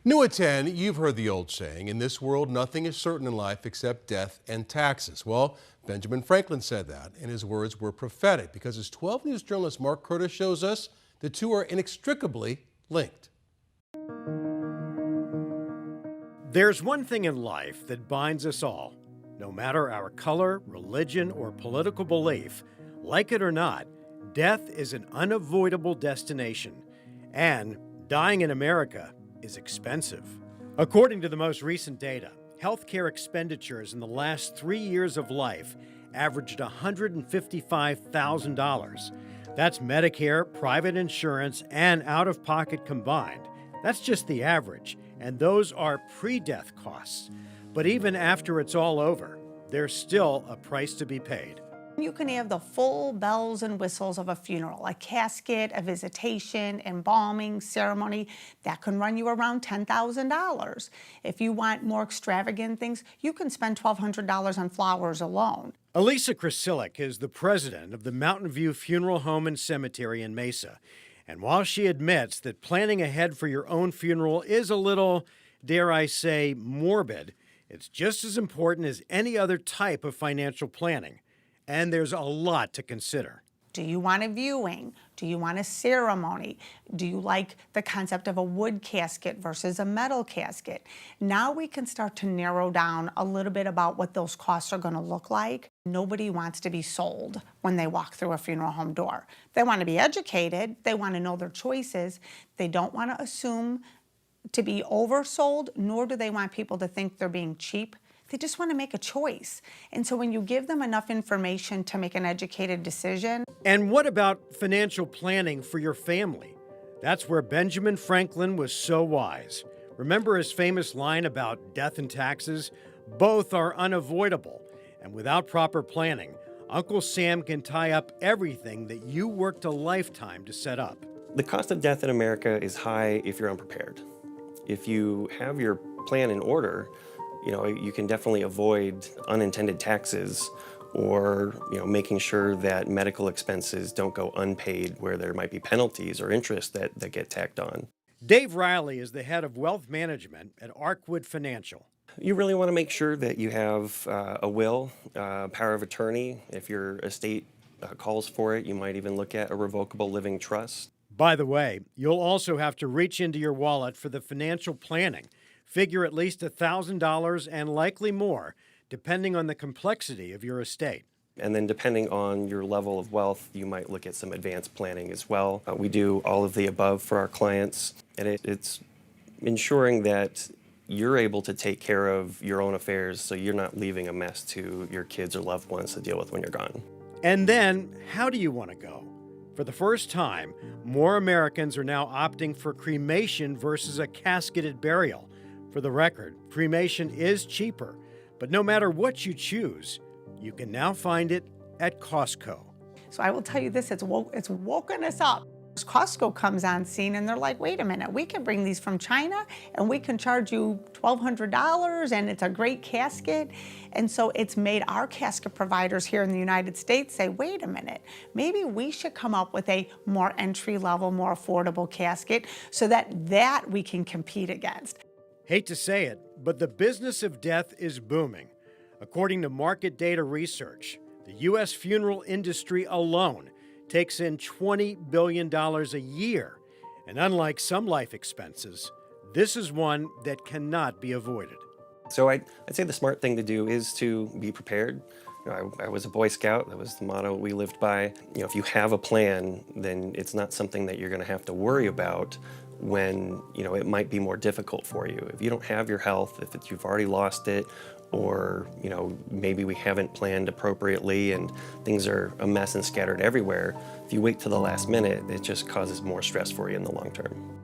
New at 10, you've heard the old saying, in this world, nothing is certain in life except death and taxes. Well, Benjamin Franklin said that, and his words were prophetic because as 12 News journalist Mark Curtis shows us, the two are inextricably linked. There's one thing in life that binds us all. No matter our color, religion, or political belief, like it or not, death is an unavoidable destination. And dying in America is expensive. According to the most recent data, healthcare expenditures in the last 3 years of life averaged $155,000. That's Medicare, private insurance, and out-of-pocket combined. That's just the average, and those are pre-death costs. But even after it's all over, there's still a price to be paid. You can have the full bells and whistles of a funeral, a casket, a visitation, embalming, ceremony. That can run you around $10,000. If you want more extravagant things, you can spend $1,200 on flowers alone. Elisa Krasilik is the president of the Mountain View Funeral Home and Cemetery in Mesa. And while she admits that planning ahead for your own funeral is a little, dare I say, morbid, it's just as important as any other type of financial planning. And there's a lot to consider. Do you want a viewing? Do you want a ceremony? Do you like the concept of a wood casket versus a metal casket? Now we can start to narrow down a little bit about what those costs are going to look like. Nobody wants to be sold when they walk through a funeral home door. They want to be educated. They want to know their choices. They don't want to assume to be oversold, nor do they want people to think they're being cheap. They just want to make a choice. And so when you give them enough information to make an educated decision. And what about financial planning for your family? That's where Benjamin Franklin was so wise. Remember his famous line about death and taxes? Both are unavoidable. And without proper planning, Uncle Sam can tie up everything that you worked a lifetime to set up. The cost of death in America is high if you're unprepared. If you have your plan in order, you can definitely avoid unintended taxes or, making sure that medical expenses don't go unpaid where there might be penalties or interest that get tacked on. Dave Riley is the head of wealth management at Arkwood Financial. You really want to make sure that you have a will, power of attorney. If your estate calls for it, you might even look at a revocable living trust. By the way, you'll also have to reach into your wallet for the financial planning. Figure at least $1,000 and likely more, depending on the complexity of your estate. And then depending on your level of wealth, you might look at some advanced planning as well. We do all of the above for our clients, and it's ensuring that you're able to take care of your own affairs so you're not leaving a mess to your kids or loved ones to deal with when you're gone. And then, how do you want to go? For the first time, more Americans are now opting for cremation versus a casketed burial. For the record, cremation is cheaper, but no matter what you choose, you can now find it at Costco. So I will tell you this, it's woken us up. Costco comes on scene and they're like, wait a minute, we can bring these from China and we can charge you $1,200 and it's a great casket. And so it's made our casket providers here in the United States say, wait a minute, maybe we should come up with a more entry-level, more affordable casket so that we can compete against. Hate to say it, but the business of death is booming. According to market data research, the U.S. funeral industry alone takes in $20 billion a year. And unlike some life expenses, this is one that cannot be avoided. So I'd say the smart thing to do is to be prepared. I was a Boy Scout. That was the motto we lived by. If you have a plan, then it's not something that you're going to have to worry about when it might be more difficult for you. If you don't have your health, if you've already lost it, or maybe we haven't planned appropriately and things are a mess and scattered everywhere, if you wait till the last minute, it just causes more stress for you in the long term.